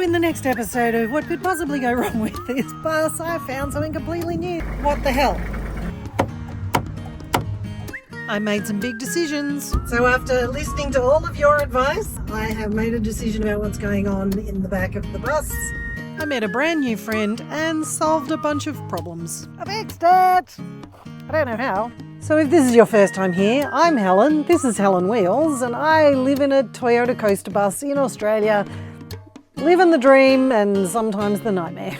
So in the next episode of what could possibly go wrong with this bus, I found something completely new. What the hell? I made some big decisions. So after listening to all of your advice, I have made a decision about what's going on in the back of the bus. I met a brand new friend and solved a bunch of problems. I fixed it! I don't know how. So if this is your first time here, I'm Helen, this is Helen Wheels, and I live in a Toyota coaster bus in Australia, living the dream and sometimes the nightmare.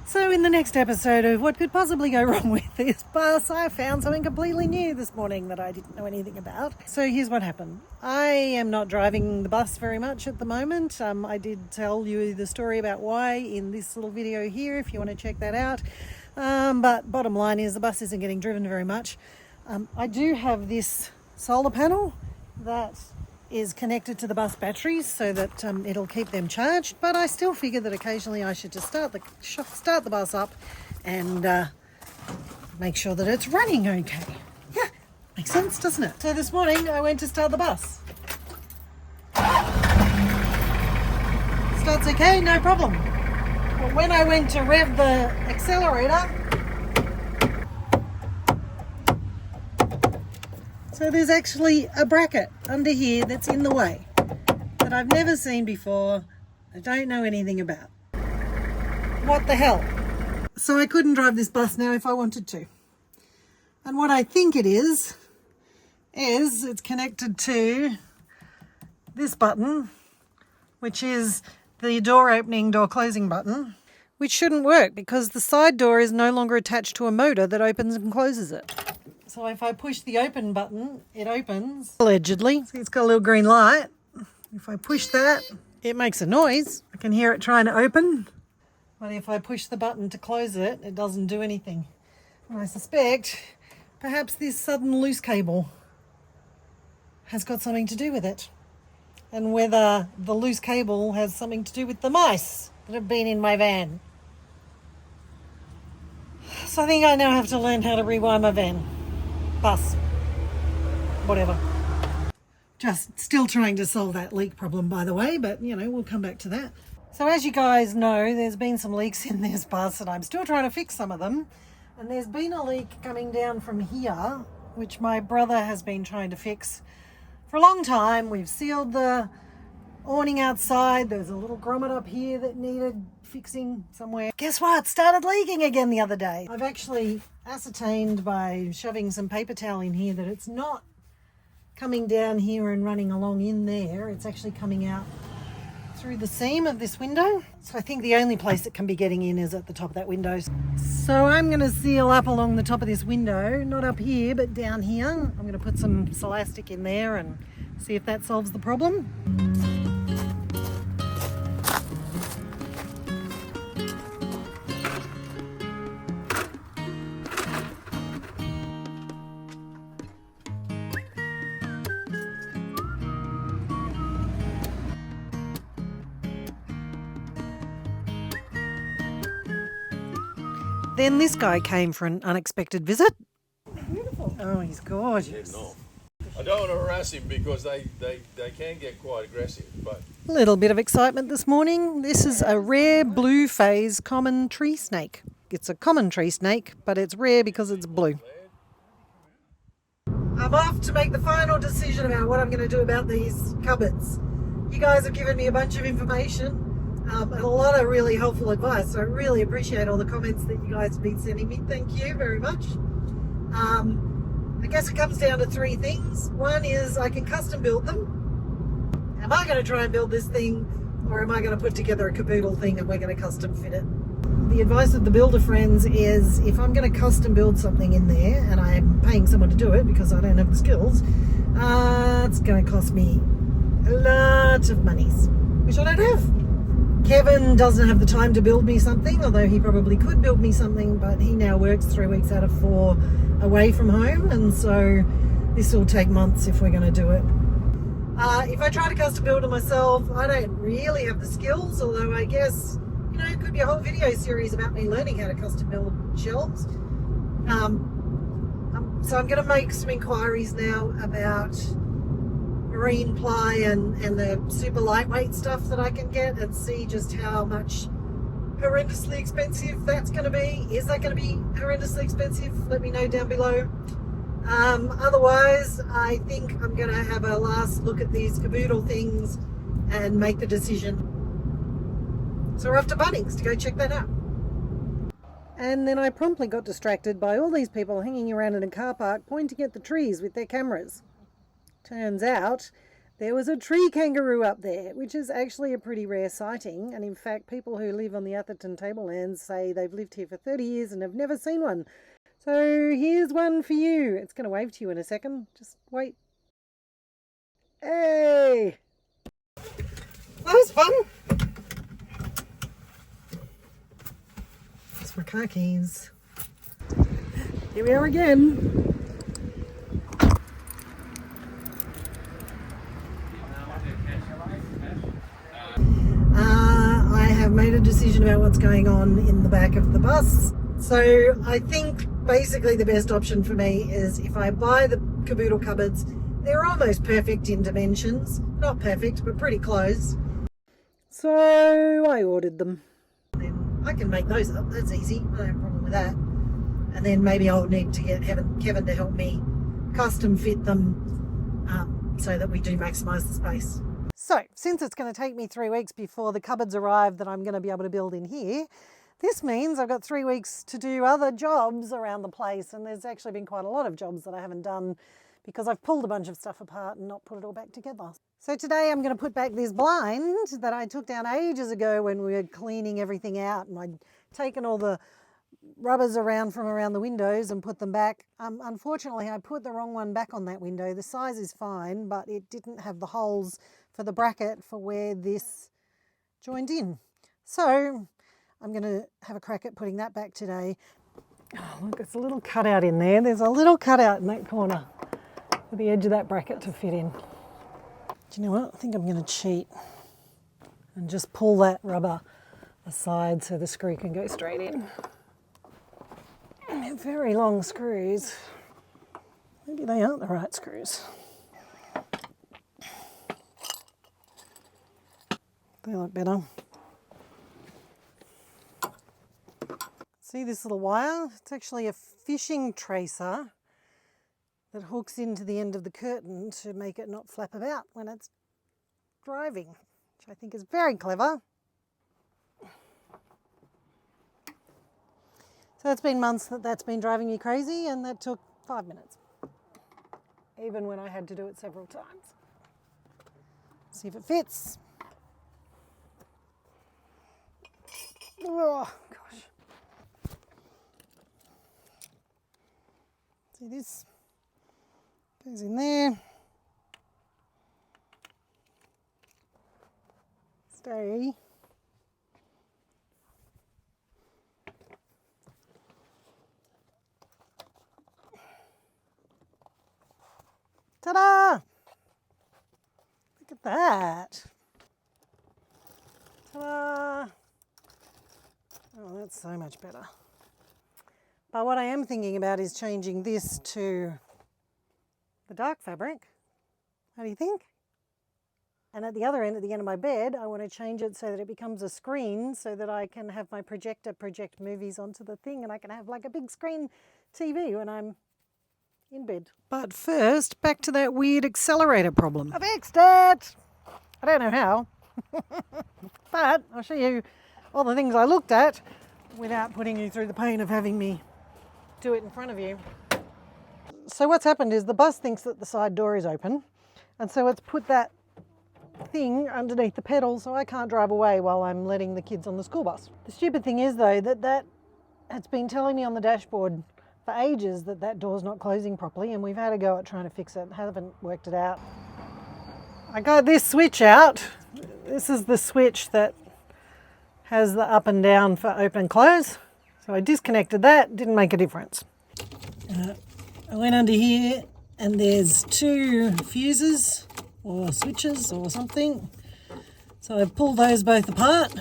So in the next episode of what could possibly go wrong with this bus, I found something completely new this morning that I didn't know anything about. So here's what happened. I am not driving the bus very much at the moment. I did tell you the story about why in this little video here, if you want to check that out. But bottom line is the bus isn't getting driven very much. I do have this solar panel that is connected to the bus batteries so that it'll keep them charged, but I still figure that occasionally I should just start the bus up and make sure that it's running okay. Yeah, makes sense, doesn't it? So this morning I went to start the bus. Starts okay, no problem. But when I went to rev the accelerator, so there's actually a bracket under here that's in the way that I've never seen before. I don't know anything about. What the hell? So I couldn't drive this bus now if I wanted to. And what I think it is it's connected to this button, which is the door opening, door closing button, which shouldn't work because the side door is no longer attached to a motor that opens and closes it. So if I push the open button, it opens, allegedly. See, it's got a little green light. If I push that, it makes a noise. I can hear it trying to open. But if I push the button to close it, it doesn't do anything. And I suspect perhaps this sudden loose cable has got something to do with it. And whether the loose cable has something to do with the mice that have been in my van. So I think I now have to learn how to rewire my van. Bus, whatever. Just still trying to solve that leak problem, by the way, but you know, we'll come back to that. So as you guys know, there's been some leaks in this bus and I'm still trying to fix some of them. And there's been a leak coming down from here, which my brother has been trying to fix for a long time. We've sealed the awning outside. There's a little grommet up here that needed fixing somewhere. Guess what? Started leaking again the other day. I've actually ascertained by shoving some paper towel in here that it's not coming down here and running along in there. It's actually coming out through the seam of this window. So I think the only place it can be getting in is at the top of that window. So I'm going to seal up along the top of this window, not up here, but down here. I'm going to put some Silastic in there and see if that solves the problem. Then this guy came for an unexpected visit. Beautiful. Oh, he's gorgeous. Yeah, no. I don't want to harass him because they can get quite aggressive. But a little bit of excitement this morning. This is a rare blue phase common tree snake. It's a common tree snake, but it's rare because it's blue. I'm off to make the final decision about what I'm going to do about these cupboards. You guys have given me a bunch of information. And a lot of really helpful advice. So I really appreciate all the comments that you guys have been sending me. Thank you very much. I guess it comes down to three things. One is I can custom build them. Am I going to try and build this thing, or am I going to put together a caboodle thing and we're going to custom fit it? The advice of the builder friends is if I'm going to custom build something in there and I'm paying someone to do it because I don't have the skills, it's going to cost me a lot of monies, which I don't have. Kevin doesn't have the time to build me something, although he probably could build me something, but he now works 3 weeks out of 4 away from home, and so this will take months if we're going to do it. If I try to custom build it myself, I don't really have the skills, although I guess, you know, it could be a whole video series about me learning how to custom build shelves. So I'm going to make some inquiries now about marine ply and the super lightweight stuff that I can get, and see just how much horrendously expensive that's going to be. Is that going to be horrendously expensive? Let me know down below. Otherwise, I think I'm going to have a last look at these caboodle things and make the decision. So we're off to Bunnings to go check that out. And then I promptly got distracted by all these people hanging around in a car park pointing at the trees with their cameras. Turns out there was a tree kangaroo up there, which is actually a pretty rare sighting. And in fact, people who live on the Atherton Tablelands say they've lived here for 30 years and have never seen one. So here's one for you. It's going to wave to you in a second. Just wait. Hey! That was fun. That's my car keys. Here we are again. I have made a decision about what's going on in the back of the bus. So I think basically the best option for me is if I buy the caboodle cupboards, they're almost perfect in dimensions. Not perfect, but pretty close. So I ordered them. And then I can make those up, that's easy, I don't have a problem with that. And then maybe I'll need to get Kevin to help me custom fit them so that we do maximise the space. So, since it's going to take me 3 weeks before the cupboards arrive that I'm going to be able to build in here, this means I've got 3 weeks to do other jobs around the place, and there's actually been quite a lot of jobs that I haven't done because I've pulled a bunch of stuff apart and not put it all back together. So today I'm going to put back this blind that I took down ages ago when we were cleaning everything out, and I'd taken all the rubbers around from around the windows and put them back. Unfortunately, I put the wrong one back on that window. The size is fine, but it didn't have the holes for the bracket for where this joined in. So I'm going to have a crack at putting that back today. Oh, look, it's a little cutout in there. There's a little cutout in that corner for the edge of that bracket to fit in. Do you know what? I think I'm going to cheat and just pull that rubber aside so the screw can go straight in. They're very long screws. Maybe they aren't the right screws. They look better. See this little wire? It's actually a fishing tracer that hooks into the end of the curtain to make it not flap about when it's driving, which I think is very clever. So it's been months that's been driving me crazy, and that took 5 minutes, even when I had to do it several times. See if it fits. Oh, gosh. See, this goes in there. Stay. Ta-da! Look at that. Ta-da! Oh, that's so much better. But what I am thinking about is changing this to the dark fabric. How do you think? And at the other end, at the end of my bed, I want to change it so that it becomes a screen so that I can have my projector project movies onto the thing, and I can have like a big screen TV when I'm in bed. But first, back to that weird accelerator problem. I fixed it! I don't know how, but I'll show you all the things I looked at without putting you through the pain of having me do it in front of you. So what's happened is the bus thinks that the side door is open, and so it's put that thing underneath the pedal so I can't drive away while I'm letting the kids on the school bus. The stupid thing is though that it's been telling me on the dashboard for ages that door's not closing properly, and we've had a go at trying to fix it, haven't worked it out. I got this switch out. This is the switch that has the up and down for open and close. So I disconnected that, didn't make a difference. I went under here and there's 2 fuses or switches or something. So I've pulled those both apart.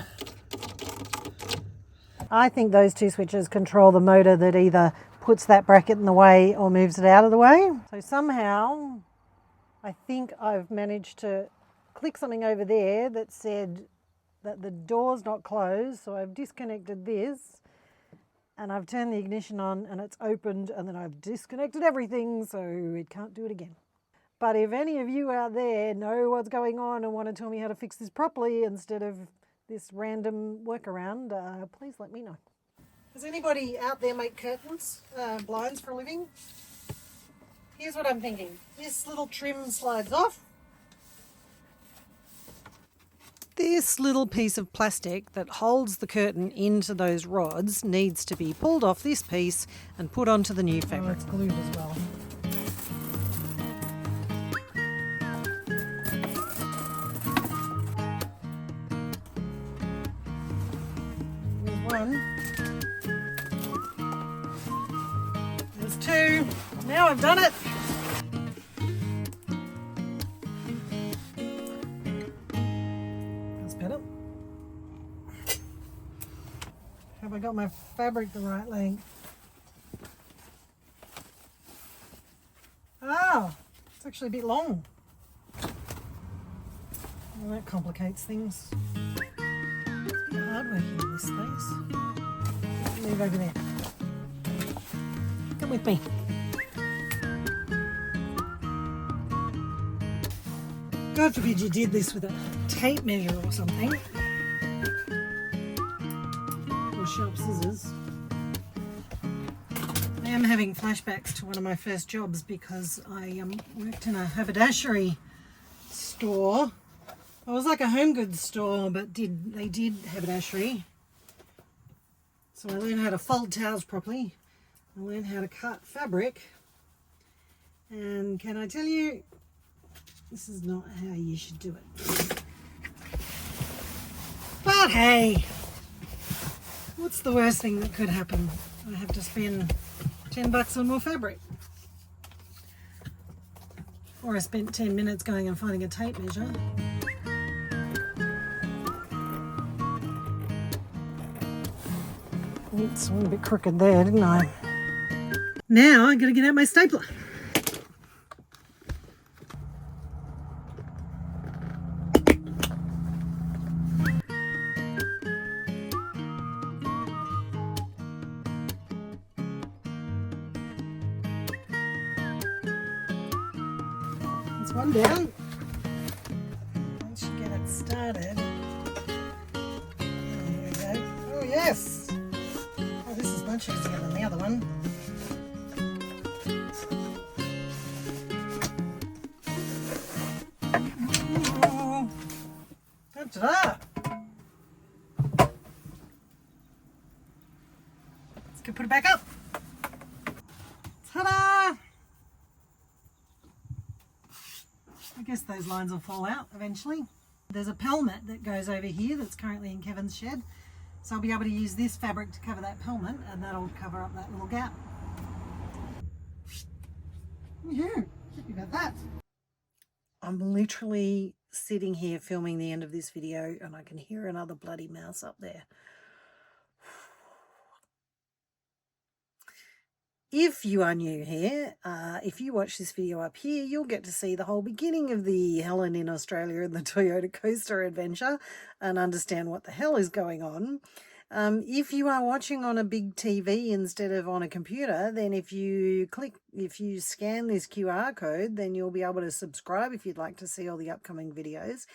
I think those 2 switches control the motor that either puts that bracket in the way or moves it out of the way. So somehow I I think I've managed to click something over there that said that the door's not closed, so I've disconnected this and I've turned the ignition on and it's opened, and then I've disconnected everything so it can't do it again. But if any of you out there know what's going on and want to tell me how to fix this properly instead of this random workaround, please let me know. Does anybody out there make curtains, blinds for a living? Here's what I'm thinking. This little trim slides off. This little piece of plastic that holds the curtain into those rods needs to be pulled off this piece and put onto the new fabric. Oh, it's glued as well. There's one. There's two. Now I've done it. Have I got my fabric the right length? Oh, it's actually a bit long. Well, that complicates things. It's a bit hard working in this space. Move over there. Come with me. God forbid you did this with a tape measure or something. Sharp scissors. I am having flashbacks to one of my first jobs because I worked in a haberdashery store. It was like a home goods store, but they did haberdashery. So I learned how to fold towels properly. I learned how to cut fabric. And can I tell you, this is not how you should do it. But hey, what's the worst thing that could happen? I have to spend $10 on more fabric. Or I spent 10 minutes going and finding a tape measure. Oops, I went a bit crooked there, didn't I? Now I'm going to get out my stapler. One down. Once you get it started. There we go. Oh yes! Oh, this is much easier than the other one. Oh, ta-da! Let's go put it back up. Ta-da! I guess those lines will fall out eventually. There's a pelmet that goes over here that's currently in Kevin's shed. So I'll be able to use this fabric to cover that pelmet, and that'll cover up that little gap. Yeah, happy about that. I'm literally sitting here filming the end of this video and I can hear another bloody mouse up there. If you are new here, if you watch this video up here, you'll get to see the whole beginning of the Helen in Australia and the Toyota Coaster adventure and understand what the hell is going on. If you are watching on a big TV instead of on a computer, then if you scan this QR code, then you'll be able to subscribe if you'd like to see all the upcoming videos.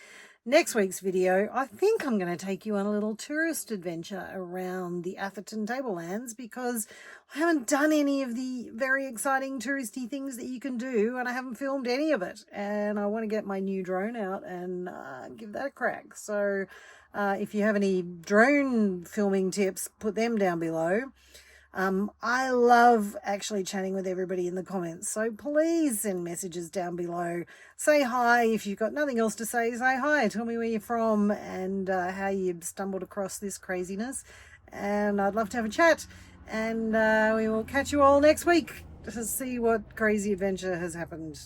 Next week's video, I think I'm going to take you on a little tourist adventure around the Atherton Tablelands because I haven't done any of the very exciting touristy things that you can do, and I haven't filmed any of it. And I want to get my new drone out and give that a crack. So if you have any drone filming tips, put them down below. I love actually chatting with everybody in the comments, so please send messages down below. Say hi. If you've got nothing else to say, say hi. Tell me where you're from and how you stumbled across this craziness. And I'd love to have a chat. And we will catch you all next week to see what crazy adventure has happened.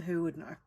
Who would know?